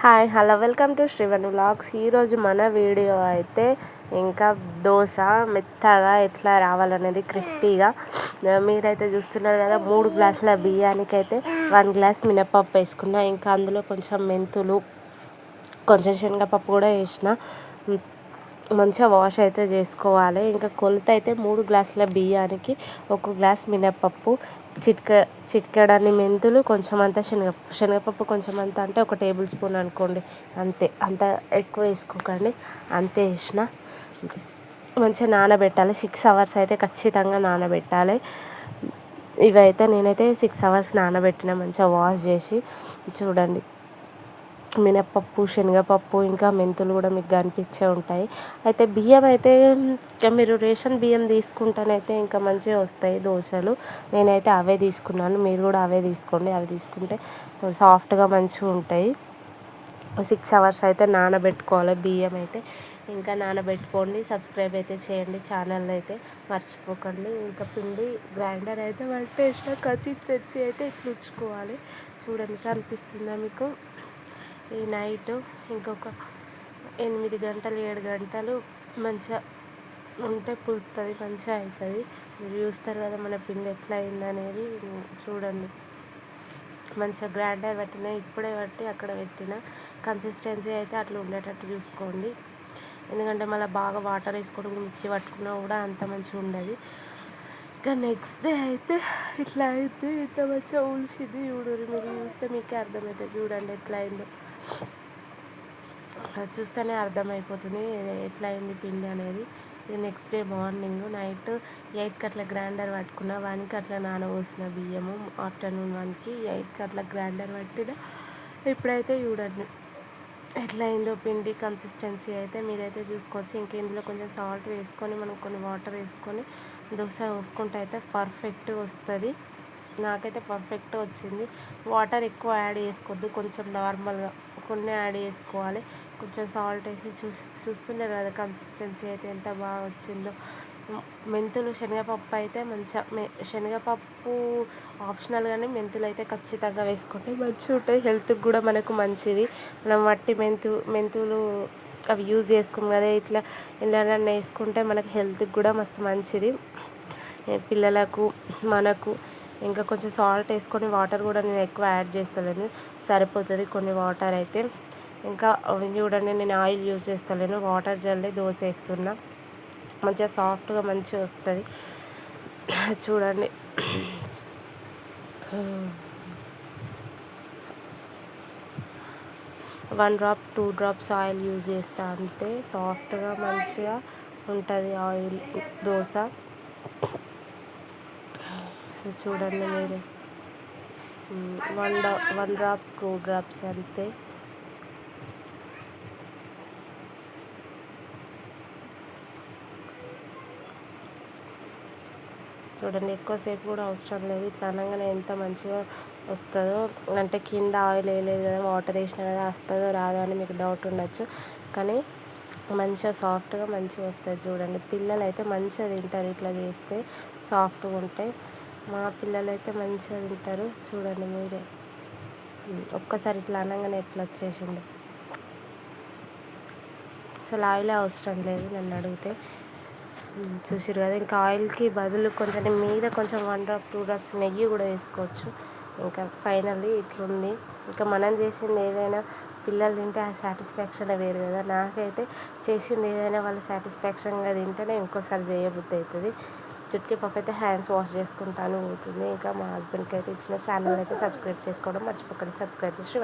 Hi hello welcome to Srivan vlogs. ఈరోజు మన video అయితే ఇంకా దోశ మెత్తగా ఎట్లా రావాలనేది క్రిస్పీగా మీరైతే చూస్తున్నారు కదా. 3 గ్లాసుల బియ్యానికి అయితే 1 గ్లాస్ మినపప్పు వేసుకున్నా. ఇంకా అందులో కొంచెం మెంతులు, కొంచెం శనగపప్పు కూడా వేసిన. మంచిగా వాష్ అయితే చేసుకోవాలి. ఇంకా కొలత అయితే 3 గ్లాసుల బియ్యానికి 1 గ్లాస్ మినపప్పు, చిటికెడన్ని మెంతులు, కొంచెం అంత శనగపప్పు కొంచెం అంత అంటే 1 టేబుల్ స్పూన్ అనుకోండి, అంతే. అంత ఎక్కువ వేసుకోకండి, అంతే వేసిన. మంచిగా నానబెట్టాలి. 6 అవర్స్ అయితే ఖచ్చితంగా నానబెట్టాలి. ఇవైతే నేనైతే 6 అవర్స్ నానబెట్టిన, మంచిగా వాష్ చేసి. చూడండి, మినప్పప్పు, శనగపప్పు ఇంకా మెంతులు కూడా మీకు కనిపించే ఉంటాయి. అయితే బియ్యం అయితే మీరు రేషన్ బియ్యం తీసుకుంటేనైతే ఇంకా మంచిగా వస్తాయి దోశలు. నేనైతే అవే తీసుకున్నాను, మీరు కూడా అవే తీసుకోండి. అవి తీసుకుంటే సాఫ్ట్గా మంచిగా ఉంటాయి. 6 అవర్స్ అయితే నానబెట్టుకోవాలి బియ్యం అయితే. ఇంకా నానబెట్టుకోండి. సబ్స్క్రైబ్ అయితే చేయండి ఛానల్ అయితే మర్చిపోకండి. ఇంకా పిండి గ్రైండర్ అయితే పట్టేసిన. కన్సిస్టెన్సీ అయితే ఇట్లా ఉంచుకోవాలి. చూడండి, కనిపిస్తుందా మీకు? ఈ నైట్ ఇంకొక 8 గంటలు 7 గంటలు మంచిగా ఉంటే పులుతుంది, మంచిగా అవుతుంది. మీరు చూస్తారు కదా మన పిండి ఎట్లా అయిందనేది. చూడండి, మంచిగా గ్రైండర్ పెట్టిన, ఇప్పుడే బట్టి అక్కడ పెట్టిన. కన్సిస్టెన్సీ అయితే అట్లా ఉండేటట్టు చూసుకోండి. ఎందుకంటే మళ్ళీ బాగా వాటర్ వేసుకొని మిక్సీ పట్టుకున్నా కూడా అంత మంచిగా ఉండదు. ఇంకా నెక్స్ట్ డే అయితే ఇట్లా అయితే ఇంత మంచిగా ఉడిచింది. చూడండి, మీరు చూస్తే మీకే అర్థమవుతుంది. చూడండి ఎట్లా అయిందో, చూస్తేనే అర్థమైపోతుంది ఎట్లా అయింది పిండి అనేది. ఇది నెక్స్ట్ డే మార్నింగ్ నైట్ 8కి అట్లా గ్రైండర్ పట్టుకున్న. 1కి అట్లా నానబోసిన బియ్యము. ఆఫ్టర్నూన్ 1కి 8కి అట్లా గ్రైండర్ పట్టిన. ఇప్పుడైతే చూడండి ఎట్లా అయిందో పిండి కన్సిస్టెన్సీ అయితే మీరైతే చూసుకోవచ్చు. ఇంక ఇందులో కొంచెం సాల్ట్ వేసుకొని, మనం కొన్ని వాటర్ వేసుకొని దోశ పోసుకుంటే అయితే పర్ఫెక్ట్గా వస్తుంది. నాకైతే పర్ఫెక్ట్గా వచ్చింది. వాటర్ ఎక్కువ యాడ్ చేసుకోవద్దు, కొంచెం నార్మల్గా కొన్ని యాడ్ చేసుకోవాలి. కొంచెం సాల్ట్ వేసి చూస్తున్నారు కదా కన్సిస్టెన్సీ అయితే ఎంత బాగా వచ్చిందో. మెంతులు, శనగపప్పు అయితే మంచిగా, శనగపప్పు ఆప్షనల్, కానీ మెంతులు అయితే ఖచ్చితంగా వేసుకుంటే మంచిగా ఉంటుంది. హెల్త్కి కూడా మనకు మంచిది. మనం వట్టి మెంతులు అవి యూజ్ చేసుకోము కదా, ఇట్లా ఇలాగ వేసుకుంటే మనకి హెల్త్కి కూడా మస్తు మంచిది. పిల్లలకు, మనకు. ఇంకా కొంచెం సాల్ట్ వేసుకొని, వాటర్ కూడా నేను ఎక్కువ యాడ్ చేస్తలేను, సరిపోతుంది కొన్ని వాటర్ అయితే. ఇంకా చూడండి, నేను ఆయిల్ యూజ్ చేస్తలేను, వాటర్ జల్లి దోశ వేస్తున్నా. మంచిగా సాఫ్ట్గా మంచిగా వస్తుంది. చూడండి, 1 డ్రాప్ 2 డ్రాప్స్ ఆయిల్ యూజ్ చేస్తా, అంతే. సాఫ్ట్గా మంచిగా ఉంటుంది ఆయిల్ దోశ. చూడండి మీరు, 1 డ్రాప్ 2 డ్రాప్స్ అంతే. చూడండి, ఎక్కువసేపు కూడా అవసరం లేదు. ఇట్లా అనగానే ఎంత మంచిగా వస్తుందో. అంటే కింద ఆయిల్ వేయలేదు కదా, వాటర్ వేసినా కదా, వస్తుందో రాదో అని మీకు డౌట్ ఉండొచ్చు. కానీ మంచిగా సాఫ్ట్గా మంచిగా వస్తుంది. చూడండి, పిల్లలు అయితే మంచిగా తింటారు ఇట్లా చేస్తే, సాఫ్ట్గా ఉంటాయి. మా పిల్లలు అయితే మంచిగా తింటారు. చూడండి మీరే, ఒక్కసారి ఇట్లా అనగానే ఎట్లా వచ్చేసిందో. అసలు ఆయిలే అవసరం లేదు నన్ను అడిగితే. చూసారు కదా. ఇంకా ఆయిల్కి బదులు కొంచెం మీద కొంచెం 1 డ్రాప్ 2 డ్రాప్స్ నెయ్యి కూడా వేసుకోవచ్చు. ఇంకా ఫైనల్లీ ఇట్లుంది. ఇంకా మనం చేసింది ఏదైనా పిల్లలు తింటే ఆ సాటిస్ఫాక్షన్ వేరు కదా. నాకైతే చేసింది ఏదైనా వాళ్ళు సాటిస్ఫాక్షన్గా తింటేనే ఇంకోసారి చేయబుద్ధి అవుతుంది. చుట్కీ పప్పు అయితే హ్యాండ్స్ వాష్ చేసుకుంటాను పోతుంది. ఇంకా మా హస్బెండ్కి అయితే ఇచ్చిన. ఛానల్ అయితే సబ్స్క్రైబ్ చేసుకోవడం మర్చిపోకండి. సబ్స్క్రైబ్ చేసి